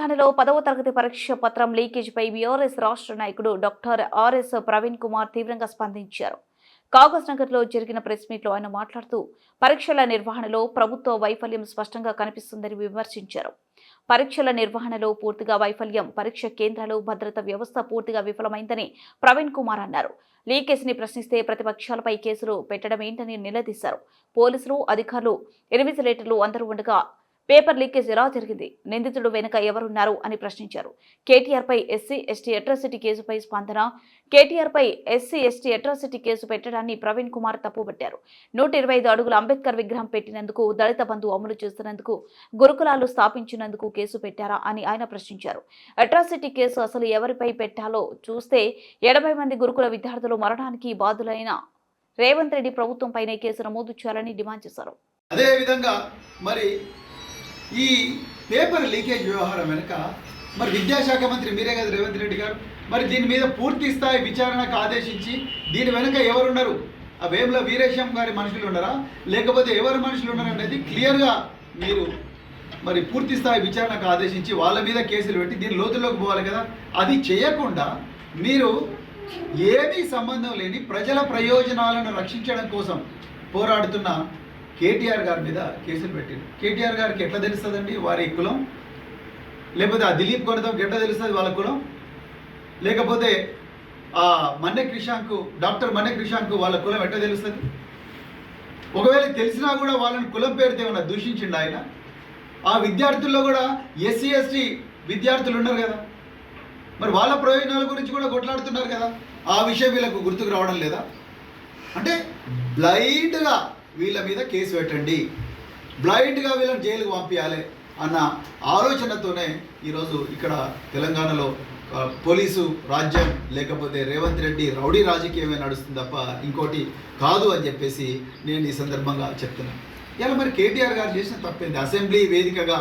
నిర్వహణలో 10వ తరగతి పరీక్ష పత్రం లీకేజీపై బీఆర్ఎస్ రాష్ట్ర నాయకుడు డాక్టర్ ఆర్ఎస్ ప్రవీణ్ కుమార్ తీవ్రంగా స్పందించారు. కాగజ్ నగర్లో జరిగిన ప్రెస్ మీట్లో ఆయన మాట్లాడుతూ పరీక్షల నిర్వహణలో ప్రభుత్వ వైఫల్యం స్పష్టంగా కనిపిస్తుందని విమర్శించారు. పరీక్షల నిర్వహణలో పూర్తిగా వైఫల్యం, పరీక్ష కేంద్రాలు, భద్రత వ్యవస్థ పూర్తిగా విఫలమైందని ప్రవీణ్ కుమార్ అన్నారు. లీకేజీని ప్రశ్నిస్తే ప్రతిపక్షాలపై కేసులు పెట్టడం ఏంటని నిలదీశారు. పోలీసులు, అధికారులు, ఇన్విజిలేటర్లు అందరూ ఉండగా పేపర్ లీకేజ్ ఎలా జరిగింది, నిందితుడు వెనుక ఎవరున్నారు అని ప్రశ్నించారు. కేటీఆర్పై ఎస్సీ ఎస్టీ అట్రాసిటీ కేసుపై స్పందన. కేటీఆర్పై ఎస్సీ ఎస్టీ అట్రాసిటీ కేసు పెట్టడాన్ని ప్రవీణ్ కుమార్ తప్పుపట్టారు. 125 అడుగుల అంబేద్కర్ విగ్రహం పెట్టినందుకు, దళిత బంధు అమలు చేస్తున్నందుకు, గురుకులాలు స్థాపించినందుకు కేసు పెట్టారా అని ఆయన ప్రశ్నించారు. అట్రాసిటీ కేసు అసలు ఎవరిపై పెట్టాలో చూస్తే 80 మంది గురుకుల విద్యార్థులు మరణానికి బాధ్యులైన రేవంత్ రెడ్డి ప్రభుత్వంపైనే కేసు నమోదు చేయాలని డిమాండ్ చేశారు. అదేవిధంగా మరి ఈ పేపర్ లీకేజ్ వ్యవహారం వెనుక మరి విద్యాశాఖ మంత్రి మీరే కదా రేవంత్ రెడ్డి గారు, మరి దీని మీద పూర్తి స్థాయి విచారణకు ఆదేశించి దీని వెనుక ఎవరున్నారు, ఆ వేముల వీరేశం గారి మనుషులు ఉన్నారా లేకపోతే ఎవరు మనుషులు ఉన్నారు అనేది క్లియర్గా మీరు మరి పూర్తి స్థాయి విచారణకు ఆదేశించి వాళ్ళ మీద కేసులు పెట్టి దీని లోతుల్లోకి పోవాలి కదా. అది చేయకుండా మీరు ఏమీ సంబంధం లేని ప్రజల ప్రయోజనాలను రక్షించడం కోసం పోరాడుతున్న కేటీఆర్ గారి మీద కేసులు పెట్టారు. కేటీఆర్ గారికి ఎట్లా తెలుస్తుందండి వారి కులం, లేకపోతే ఆ దిలీప్ కొనతంకి ఎట్లా తెలుస్తుంది వాళ్ళ కులం, లేకపోతే ఆ మన్నె క్రిషాంక్ డాక్టర్ మన్నె క్రిషాంక్ వాళ్ళ కులం ఎట్లా తెలుస్తుంది? ఒకవేళ తెలిసినా కూడా వాళ్ళని కులం పేరుతో ఏమన్నా దూషించిండు ఆయన. ఆ విద్యార్థుల్లో కూడా ఎస్సీ ఎస్టీ విద్యార్థులు ఉన్నారు కదా, మరి వాళ్ళ ప్రయోజనాల గురించి కూడా కొట్లాడుతున్నారు కదా. ఆ విషయం వీళ్ళకు గుర్తుకు రావడం లేదా? అంటే బ్లైండ్గా వీళ్ళ మీద కేసు పెట్టండి, బ్లైండ్గా వీళ్ళని జైలుకు పంపించాలి అన్న ఆలోచనతోనే ఈరోజు ఇక్కడ తెలంగాణలో పోలీసు రాజ్యం లేకపోతే రేవంత్ రెడ్డి రౌడీ రాజకీయమే నడుస్తుంది తప్ప ఇంకోటి కాదు అని చెప్పేసి నేను ఈ సందర్భంగా చెప్తున్నాను. ఇలా మరి కేటీఆర్ గారు చేసిన తప్పేంది? అసెంబ్లీ వేదికగా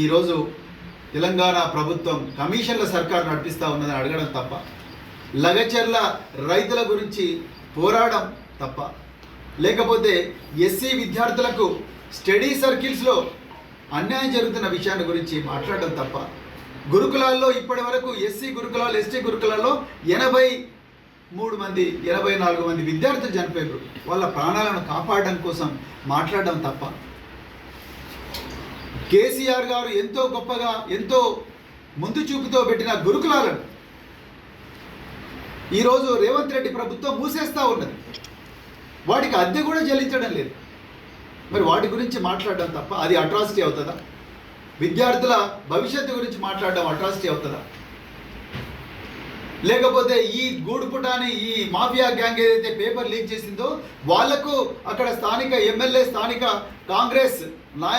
ఈరోజు తెలంగాణ ప్రభుత్వం కమిషన్ల సర్కారు నడిపిస్తూ ఉన్నదని అడగడం తప్ప, లగచర్ల రైతుల గురించి పోరాడడం తప్ప, లేకపోతే ఎస్సీ విద్యార్థులకు స్టడీ సర్కిల్స్లో అన్యాయం జరుగుతున్న విషయాన్ని గురించి మాట్లాడడం తప్ప, గురుకులాల్లో ఇప్పటి వరకు ఎస్సీ గురుకులాలు ఎస్టీ గురుకులాల్లో 84 మంది విద్యార్థులు చనిపోయారు. వాళ్ళ ప్రాణాలను కాపాడడం కోసం మాట్లాడడం తప్ప, కేసీఆర్ గారు ఎంతో గొప్పగా ఎంతో ముందు చూపుతో పెట్టిన గురుకులాలను ఈరోజు రేవంత్ రెడ్డి ప్రభుత్వం మూసేస్తూ ఉన్నది. వాటికి అద్దె కూడా చెల్లించడం లేదు. మరి వాటి గురించి మాట్లాడడం తప్ప అది అట్రాసిటీ అవుతుందా? విద్యార్థుల భవిష్యత్తు గురించి మాట్లాడడం అట్రాసిటీ అవుతుందా? లేకపోతే ఈ గూడుపుటాని ఈ మాఫియా గ్యాంగ్ ఏదైతే పేపర్ లీక్ చేసిందో వాళ్లకు అక్కడ స్థానిక ఎమ్మెల్యే, స్థానిక కాంగ్రెస్ నాయకులు